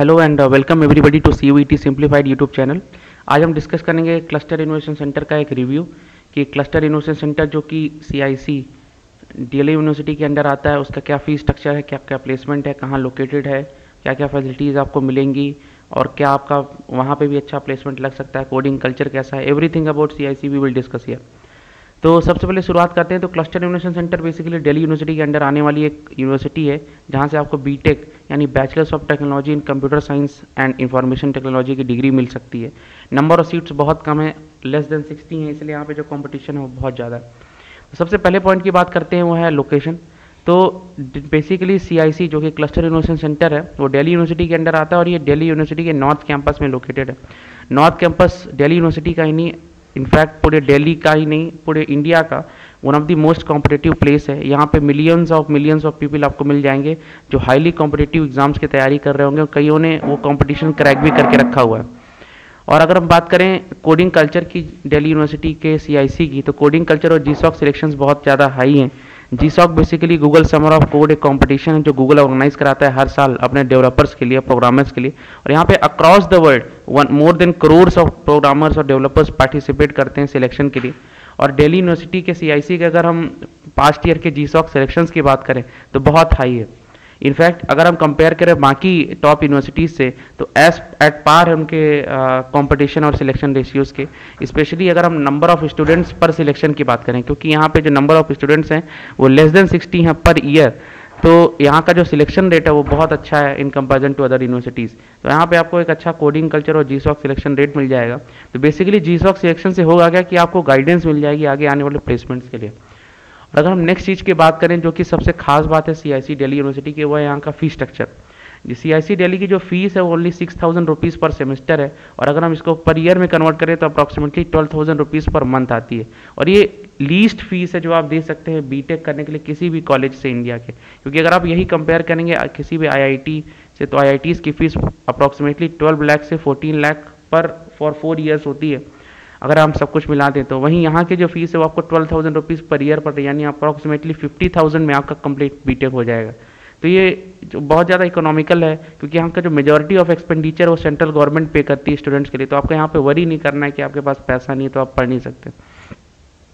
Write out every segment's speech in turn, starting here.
Hello and welcome everybody to CUET simplified YouTube channel. आज हम discuss करेंगे cluster innovation centre का एक रिव्यू कि क्लस्टर इनोवेशन सेंटर जो कि CIC DLA यूनिवर्सिटी के अंडर आता है, उसका क्या फीस स्ट्रक्चर है, क्या क्या प्लेसमेंट है, कहाँ लोकेटेड है, क्या क्या फैसिलिटीज़ आपको मिलेंगी और क्या आपका वहाँ पे भी अच्छा प्लेसमेंट लग सकता है, कोडिंग कल्चर कैसा है, everything about CIC we will discuss here. तो सबसे पहले शुरुआत करते हैं। तो cluster innovation centre basically Delhi university के अंडर आने वाली एक यूनिवर्सिटी है जहाँ से आपको बीटेक यानी bachelors of technology in computer science and information technology की डिग्री मिल सकती है। नंबर ऑफ सीट्स बहुत कम है, लेस देन 60 है, इसलिए यहाँ पे जो कंपटीशन है वो बहुत ज़्यादा है। तो सबसे पहले पॉइंट की बात करते हैं वो है लोकेशन। तो बेसिकली CIC जो कि क्लस्टर इनोवेशन सेंटर है वो दिल्ली यूनिवर्सिटी के अंडर आता है और ये दिल्ली यूनिवर्सिटी के नॉर्थ कैंपस में लोकेटेड है। नॉर्थ कैंपस दिल्ली यूनिवर्सिटी का ही नहीं, इनफैक्ट पूरे दिल्ली का ही नहीं, पूरे इंडिया का one of the most competitive place है। यहाँ पे मिलियंस ऑफ पीपल आपको मिल जाएंगे जो हाईली कॉम्पिटिटिव एग्जाम्स की तैयारी कर रहे होंगे और कईयों ने वो कंपटीशन क्रैक भी करके रखा हुआ है। और अगर हम बात करें कोडिंग कल्चर की दिल्ली यूनिवर्सिटी के CIC की, तो कोडिंग कल्चर और GSOC सिलेक्शंस बहुत ज़्यादा हाई हैं। GSOC basically Google summer of code एक कॉम्पिटिशन है जो गूगल ऑर्गेनाइज कराता है हर साल अपने डेवलपर्स के लिए, प्रोग्रामर्स के लिए। और यहाँ पे across the world more than crores of programmers और डेवलपर्स पार्टिसिपेट करते हैं सिलेक्शन के लिए। और दिल्ली यूनिवर्सिटी के CIC के अगर हम पास्ट ईयर के GSOC सिलेक्शंस की बात करें तो बहुत हाई है। इनफैक्ट अगर हम कंपेयर करें बाकी टॉप यूनिवर्सिटीज़ से तो एज एट पार है उनके कंपटीशन और सिलेक्शन रेशियोज के। स्पेशली अगर हम नंबर ऑफ स्टूडेंट्स पर सिलेक्शन की बात करें, क्योंकि यहाँ पे जो नंबर ऑफ स्टूडेंट्स हैं वो लेस देन 60 हैं पर ईयर, तो यहाँ का जो सिलेक्शन रेट है वो बहुत अच्छा है in comparison to other universities. तो यहाँ पे आपको एक अच्छा कोडिंग कल्चर और GSOC सिलेक्शन रेट मिल जाएगा। तो बेसिकली GSOC सिलेक्शन से होगा क्या कि आपको गाइडेंस मिल जाएगी आगे आने वाले प्लेसमेंट्स के लिए। और अगर हम नेक्स्ट चीज़ की बात करें जो कि सबसे खास बात है CIC दिल्ली यूनिवर्सिटी की, वो है यहाँ का फीस स्ट्रक्चर। CIC दिल्ली की जो फीस है वो ओनली 6,000 रुपीज़ पर सेमेस्टर है और अगर हम इसको पर ईयर में कन्वर्ट करें तो अप्रॉक्सीमेटली 12,000 रुपीज़ पर मंथ आती है। और ये लीस्ट फीस है जो आप दे सकते हैं बीटेक करने के लिए किसी भी कॉलेज से इंडिया के, क्योंकि अगर आप यही कंपेयर करेंगे किसी भी IIT से तो IITs की फीस अप्रॉक्सीमेटली 12 लाख से 14 लाख पर फॉर 4 ईयर्स होती है अगर हम सब कुछ मिला दें। तो वहीं यहाँ की जो फीस है वो आपको 12,000 रुपीज़ पर ईयर पड़ता है, यानी अप्रॉक्सीमेटली 50,000 में आपका कंप्लीट बीटेक हो जाएगा। तो ये जो बहुत ज़्यादा इकोनॉमिकल है, क्योंकि यहाँ का जो मेजॉरिटी ऑफ एक्सपेंडिचर वो सेंट्रल गवर्नमेंट पे करती है स्टूडेंट्स के लिए। तो आपको यहाँ पे वरी नहीं करना है कि आपके पास पैसा नहीं है तो आप पढ़ नहीं सकते।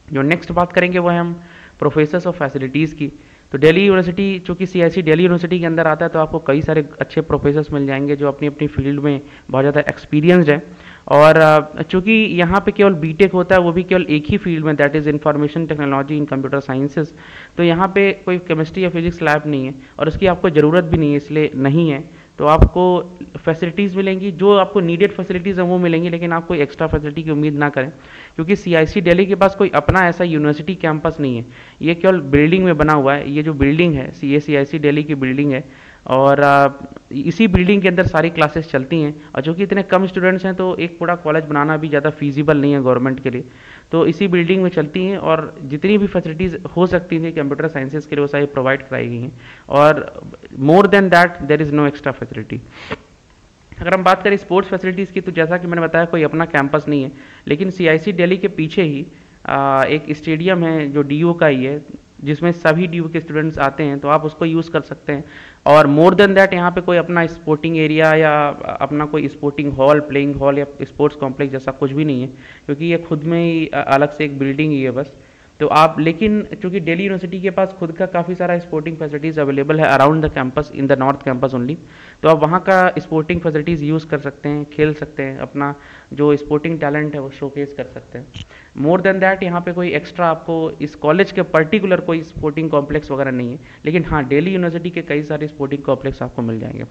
जो नेक्स्ट बात करेंगे वो है हम प्रोफेसर्स और फैसिलिटीज़ की। तो दिल्ली यूनिवर्सिटी चूँकि CIC दिल्ली यूनिवर्सिटी के अंदर आता है तो आपको कई सारे अच्छे प्रोफेसर्स मिल जाएंगे जो अपनी अपनी फील्ड में बहुत ज़्यादा एक्सपीरियंसड है। और चूँकि यहाँ पे केवल बीटेक होता है, वो भी केवल एक ही फील्ड में, that is information technology in computer sciences. तो यहाँ पे कोई केमिस्ट्री या फिजिक्स लैब नहीं है और उसकी आपको ज़रूरत भी नहीं है, इसलिए नहीं है। तो आपको फैसिलिटीज़ मिलेंगी, जो आपको नीडेड फैसिलिटीज़ हैं वो मिलेंगी, लेकिन आप कोई एक्स्ट्रा फैसिलिटी की उम्मीद ना करें, क्योंकि CIC दिल्ली के पास कोई अपना ऐसा यूनिवर्सिटी कैंपस नहीं है। ये केवल बिल्डिंग में बना हुआ है। ये जो बिल्डिंग है ये CIC दिल्ली की बिल्डिंग है और इसी बिल्डिंग के अंदर सारी क्लासेस चलती हैं। और चूँकि इतने कम स्टूडेंट्स हैं तो एक पूरा कॉलेज बनाना भी ज़्यादा फीजिबल नहीं है गवर्नमेंट के लिए, तो इसी बिल्डिंग में चलती हैं और जितनी भी फैसिलिटीज़ हो सकती थी कंप्यूटर साइंसेस के लिए वो सारी प्रोवाइड कराई गई हैं। और more than that there is no extra facility. अगर हम बात करें स्पोर्ट्स फैसिलिटीज़ की, तो जैसा कि मैंने बताया कोई अपना कैंपस नहीं है, लेकिन CIC दिल्ली के पीछे ही एक स्टेडियम है जो DU का ही है, जिसमें सभी DU के स्टूडेंट्स आते हैं, तो आप उसको यूज़ कर सकते हैं। और मोर देन दैट यहाँ पे कोई अपना स्पोर्टिंग एरिया या अपना कोई स्पोर्टिंग हॉल, प्लेइंग हॉल या स्पोर्ट्स कॉम्प्लेक्स जैसा कुछ भी नहीं है, क्योंकि ये खुद में ही अलग से एक बिल्डिंग ही है बस। तो आप लेकिन चूँकि दिल्ली यूनिवर्सिटी के पास खुद का काफ़ी सारा स्पोर्टिंग फैसिलिटीज़ अवेलेबल है around the campus, in the north campus only, तो आप वहाँ का स्पोर्टिंग फैसिलिटीज़ यूज़ कर सकते हैं, खेल सकते हैं, अपना जो स्पोर्टिंग टैलेंट है वो शोकेस कर सकते हैं। मोर देन दैट यहाँ पे कोई एक्स्ट्रा आपको इस कॉलेज के पर्टिकुलर कोई स्पोर्टिंग कॉम्प्लेक्स वगैरह नहीं है, लेकिन हाँ दिल्ली यूनिवर्सिटी के कई सारे स्पोर्टिंग कॉम्प्लेक्स आपको मिल जाएंगे।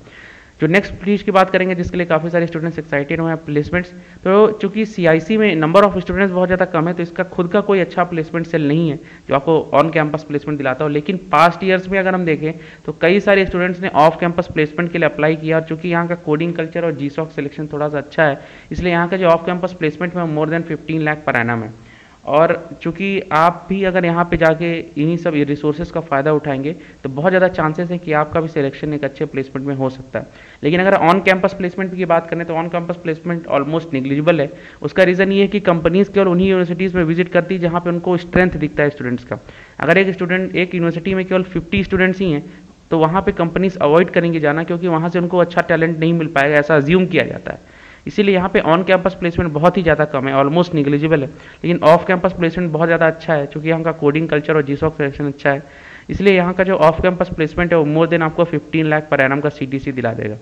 जो नेक्स्ट चीज़ की बात करेंगे जिसके लिए काफ़ी सारे स्टूडेंट्स एक्साइटेड हुए हैं, प्लेसमेंट्स। तो चूँकि CIC में नंबर ऑफ स्टूडेंट्स बहुत ज़्यादा कम है तो इसका खुद का कोई अच्छा प्लेसमेंट सेल नहीं है जो आपको ऑन कैंपस प्लेसमेंट दिलाता हो। लेकिन पास्ट ईयर्स में अगर हम देखें तो कई सारे स्टूडेंट्स ने ऑफ कैंपस प्लेसमेंट के लिए अप्लाई किया और चूँकि यहाँ का कोडिंग कल्चर और GSOC सिलेक्शन थोड़ा सा अच्छा है, इसलिए यहाँ का जो ऑफ कैंपस प्लेसमेंट में more than 15 lakh per annum है। और चूँकि आप भी अगर यहाँ पे जाके इन्हीं सब रिसोर्सेज का फ़ायदा उठाएंगे तो बहुत ज़्यादा चांसेस है कि आपका भी सिलेक्शन एक अच्छे प्लेसमेंट में हो सकता है। लेकिन अगर ऑन कैंपस प्लेसमेंट की बात करें तो on campus placement almost negligible है। उसका रीज़न ये है कि कंपनीज़ केवल उन्हीं यूनिवर्सिटीज़ में विजिट करती है जहाँ पे उनको स्ट्रेंथ दिखता है स्टूडेंट्स का। अगर एक यूनिवर्सिटी में केवल 50 स्टूडेंट्स ही हैं तो वहाँ पे कंपनीज अवॉइड करेंगे जाना, क्योंकि वहाँ से उनको अच्छा टैलेंट नहीं मिल पाएगा, ऐसा अज्यूम किया जाता है। इसीलिए यहाँ पे ऑन कैंपस प्लेसमेंट बहुत ही ज़्यादा कम है, ऑलमोस्ट निग्लिजिबल है। लेकिन ऑफ कैंपस प्लेसमेंट बहुत ज़्यादा अच्छा है, क्योंकि यहाँ का कोडिंग कल्चर और जीसॉक सिलेक्शन अच्छा है। इसलिए यहाँ का जो ऑफ कैंपस प्लेसमेंट है वो मोर देन आपको 15 लाख पर एनम का CTC दिला देगा।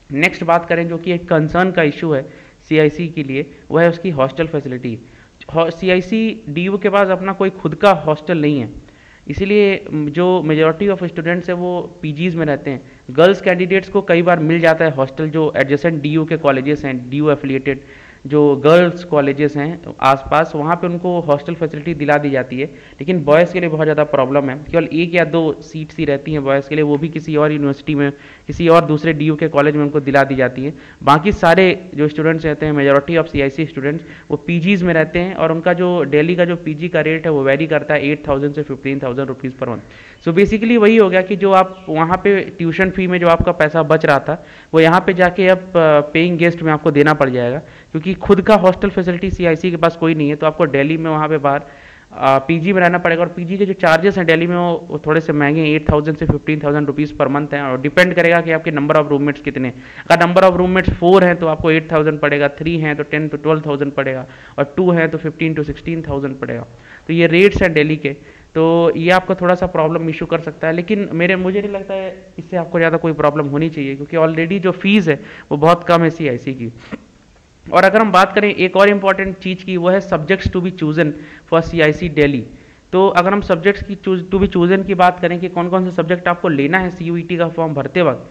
नेक्स्ट बात करें जो कि एक कंसर्न का इशू है CIC के लिए, वह है उसकी हॉस्टल फैसिलिटी। CIC DU के पास अपना कोई खुद का हॉस्टल नहीं है, इसीलिए जो मेजॉरिटी ऑफ स्टूडेंट्स हैं वो PGs में रहते हैं। गर्ल्स कैंडिडेट्स को कई बार मिल जाता है हॉस्टल, जो एडजेसेंट DU के कॉलेजेस हैं, DU एफिलिएटेड जो गर्ल्स कॉलेजेस हैं आसपास, वहाँ पे उनको हॉस्टल फैसिलिटी दिला दी जाती है। लेकिन बॉयज़ के लिए बहुत ज़्यादा प्रॉब्लम है, केवल 1 या 2 सीट्स ही रहती हैं बॉयज़ के लिए, वो भी किसी और यूनिवर्सिटी में, किसी और दूसरे DU के कॉलेज में उनको दिला दी जाती है। बाकी सारे जो स्टूडेंट्स रहते हैं, मेजॉरिटी ऑफ CIC स्टूडेंट्स, वो PGs में रहते हैं, और उनका जो दिल्ली का जो PG का रेट है वो वेरी करता है 8,000 से 15,000 rupees per month. So basically वही हो गया कि जो आप वहाँ पे ट्यूशन फी में जो आपका पैसा बच रहा था, वो यहाँ पे जाके अब पेइंग गेस्ट में आपको देना पड़ जाएगा, क्योंकि खुद का हॉस्टल फैसिलिटी CIC के पास कोई नहीं है। तो आपको दिल्ली में वहाँ पे बाहर PG में रहना पड़ेगा, और PG के जो चार्जेस हैं दिल्ली में वो थोड़े से महंगे हैं, 8,000 से 15,000 रुपीज़ पर मंथ हैं, और डिपेंड करेगा कि आपके नंबर ऑफ रूममेट्स कितने। अगर नंबर ऑफ रूममेट्स 4 हैं तो आपको 8,000 पड़ेगा, 3 हैं तो 10 to 12,000 पड़ेगा, और 2 हैं तो 15 to 16,000 पड़ेगा। तो ये रेट्स हैं दिल्ली के, तो ये आपको थोड़ा सा प्रॉब्लम इशू कर सकता है। लेकिन मुझे नहीं लगता है इससे आपको ज़्यादा कोई प्रॉब्लम होनी चाहिए, क्योंकि ऑलरेडी जो फीस है वो बहुत कम है CIC की। और अगर हम बात करें एक और इम्पॉर्टेंट चीज़ की, वो है subjects to be chosen for CIC Delhi. तो अगर हम सब्जेक्ट्स की टू बी चूजन की बात करें कि कौन कौन से सब्जेक्ट आपको लेना है CUET का फॉर्म भरते वक्त,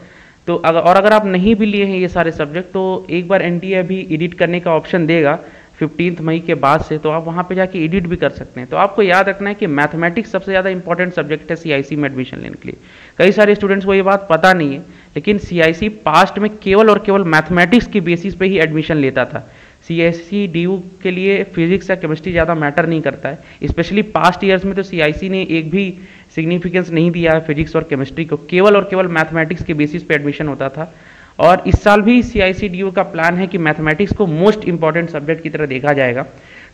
तो अगर आप नहीं भी लिए हैं ये सारे सब्जेक्ट, तो एक बार NTA अभी एडिट करने का ऑप्शन देगा 15 मई के बाद से, तो आप वहाँ पे जाके एडिट भी कर सकते हैं। तो आपको याद रखना है कि मैथमेटिक्स सबसे ज़्यादा इंपॉर्टेंट सब्जेक्ट है CIC में एडमिशन लेने के लिए। कई सारे स्टूडेंट्स को ये बात पता नहीं है, लेकिन CIC पास्ट में केवल और केवल मैथमेटिक्स की बेसिस पे ही एडमिशन लेता था। CIC DU के लिए फिजिक्स या केमिस्ट्री ज़्यादा मैटर नहीं करता है। स्पेशली पास्ट ईयर्स में तो CIC ने एक भी सिग्निफिकेंस नहीं दिया है फिजिक्स और केमिस्ट्री को, केवल और केवल मैथमेटिक्स के बेसिस पे एडमिशन होता था। और इस साल भी CIC DU का प्लान है कि मैथमेटिक्स को मोस्ट इंपॉर्टेंट सब्जेक्ट की तरह देखा जाएगा।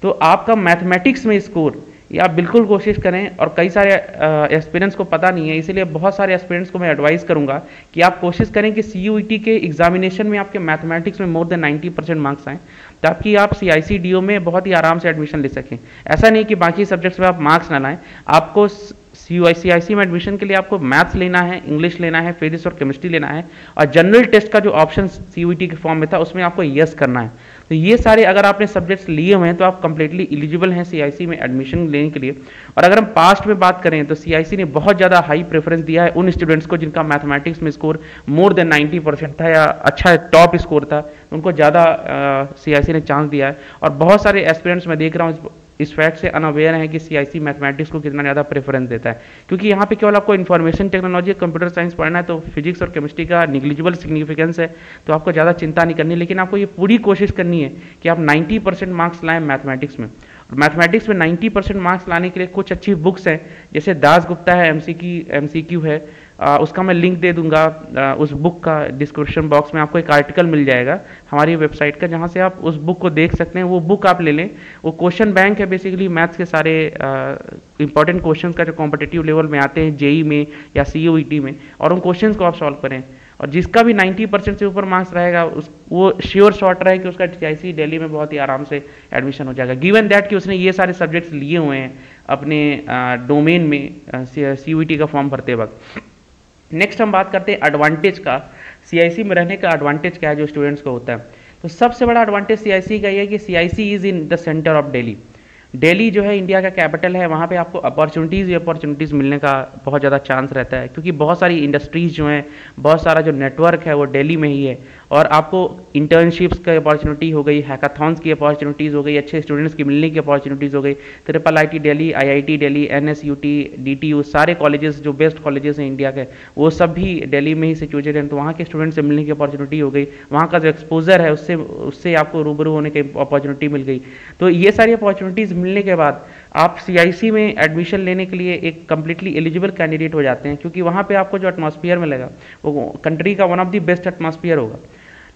तो आपका मैथमेटिक्स में स्कोर ये आप बिल्कुल कोशिश करें, और कई सारे एस्पिरेंट्स को पता नहीं है, इसीलिए बहुत सारे एस्पिरेंट्स को मैं एडवाइस करूंगा कि आप कोशिश करें कि CUET के एग्जामिनेशन में आपके मैथमेटिक्स में मोर देन 90% मार्क्स आएँ, ताकि आप CIC DU में बहुत ही आराम से एडमिशन ले सकें। ऐसा नहीं कि बाकी सब्जेक्ट्स में आप मार्क्स ना लाएं, आपको CIC में एडमिशन के लिए आपको मैथ्स लेना है, इंग्लिश लेना है, फिजिक्स और केमिस्ट्री लेना है, और जनरल टेस्ट का जो ऑप्शन CUET के फॉर्म में था उसमें आपको यस करना है। तो ये सारे अगर आपने सब्जेक्ट्स लिए हुए हैं तो आप कंप्लीटली एलिजिबल हैं CIC में एडमिशन लेने के लिए। और अगर हम पास्ट में बात करें तो CIC ने बहुत ज़्यादा हाई प्रेफरेंस दिया है उन स्टूडेंट्स को जिनका मैथमेटिक्स में स्कोर मोर देन 90% था, या अच्छा टॉप स्कोर था, उनको ज़्यादा CIC ने चांस दिया है। और बहुत सारे एस्पिरेंट्स मैं देख रहा हूँ इस फैक्ट से अनअवेयर हैं कि CIC मैथमेटिक्स को कितना ज़्यादा प्रेफरेंस देता है, क्योंकि यहाँ पे केवल आपको इन्फॉर्मेशन टेक्नोलॉजी, कंप्यूटर साइंस पढ़ना है, तो फिजिक्स और केमिस्ट्री का निग्लिजिबल सिग्निफिकेंस है, तो आपको ज़्यादा चिंता नहीं करनी। लेकिन आपको ये पूरी कोशिश करनी है कि आप 90% मार्क्स लाएँ मैथमेटिक्स में। और मैथमेटिक्स में 90% मार्क्स लाने के लिए कुछ अच्छी बुक्स हैं, जैसे दास गुप्ता है, MCQ है, उसका मैं लिंक दे दूंगा, उस बुक का डिस्क्रिप्शन बॉक्स में आपको एक आर्टिकल मिल जाएगा हमारी वेबसाइट का, जहां से आप उस बुक को देख सकते हैं। वो बुक आप ले लें, वो क्वेश्चन बैंक है बेसिकली मैथ्स के सारे इंपॉर्टेंट क्वेश्चन का जो कॉम्पिटिटिव लेवल में आते हैं JEE में या CUET में, और उन क्वेश्चन को आप सॉल्व करें। और जिसका भी 90% से ऊपर मार्क्स रहेगा वो श्योर शॉट रहे कि उसका CIC दिल्ली में बहुत ही आराम से एडमिशन हो जाएगा, गिवन दैट कि उसने ये सारे सब्जेक्ट्स लिए हुए हैं अपने डोमेन में CUET का फॉर्म भरते वक्त। नेक्स्ट हम बात करते हैं एडवांटेज का, CIC में रहने का एडवांटेज क्या है जो स्टूडेंट्स को होता है। तो सबसे बड़ा एडवांटेज CIC का ये है कि CIC is in the centre of Delhi. Delhi जो है इंडिया का कैपिटल है, वहाँ पे आपको अपॉर्चुनिटीज़ मिलने का बहुत ज़्यादा चांस रहता है, क्योंकि बहुत सारी इंडस्ट्रीज़ जो हैं, बहुत सारा जो नेटवर्क है वो दिल्ली में ही है। और आपको इंटर्नशिप्स की अपॉर्चुनिटी हो गई, हैकाथॉन्स की अपॉर्चुनिटीज़ हो गई, अच्छे स्टूडेंट्स की मिलने की अपॉर्चुनिटीज़ हो गई। IIIT Delhi, IIT Delhi, NSUT, DTU, सारे कॉलेजेस जो बेस्ट कॉलेजेस हैं इंडिया के, वो सब भी दिल्ली में ही सिचुएटेड हैं, तो वहाँ के स्टूडेंट से मिलने की अपॉर्चुनिटी हो गई। वहाँ का जो एक्सपोजर है उससे आपको रूबरू होने की अपॉर्चुनिटी मिल गई। तो ये सारी अपॉर्चुनिटीज़ मिलने के बाद आप CIC में एडमिशन लेने के लिए एक कम्प्लीटली एलिजिबल कैंडिडेट हो जाते हैं, क्योंकि वहाँ पे आपको जो एटमॉस्फेयर मिलेगा वो कंट्री का one of the best atmosphere होगा।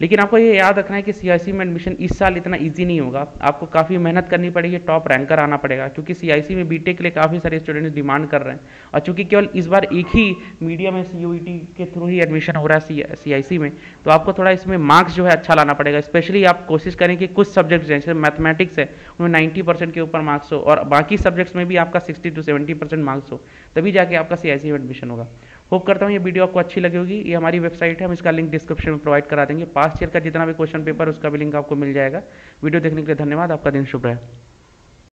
लेकिन आपको ये याद रखना है कि सीआईसी में एडमिशन इस साल इतना इजी नहीं होगा, आपको काफ़ी मेहनत करनी पड़ेगी, टॉप रैंकर आना पड़ेगा, क्योंकि सीआईसी में बीटेक के लिए काफ़ी सारे स्टूडेंट्स डिमांड कर रहे हैं। और चूंकि केवल इस बार एक ही मीडियम में सीयूईटी के थ्रू ही एडमिशन हो रहा है सीआईसी में, तो आपको थोड़ा इसमें मार्क्स जो है अच्छा लाना पड़ेगा। स्पेशली आप कोशिश करें कि कुछ सब्जेक्ट्स जैसे मैथमेटिक्स है उनमें 90% के ऊपर मार्क्स हो, और बाकी सब्जेक्ट्स में भी आपका 60 to 70% मार्क्स हो, तभी जाके आपका सीआईसी में एडमिशन होगा। होप करता हूँ ये वीडियो आपको अच्छी लगी होगी। ये हमारी वेबसाइट है, हम इसका लिंक डिस्क्रिप्शन में प्रोवाइड करा देंगे। पास्ट ईयर का जितना भी क्वेश्चन पेपर उसका भी लिंक आपको मिल जाएगा। वीडियो देखने के लिए धन्यवाद। आपका दिन शुभ रहे।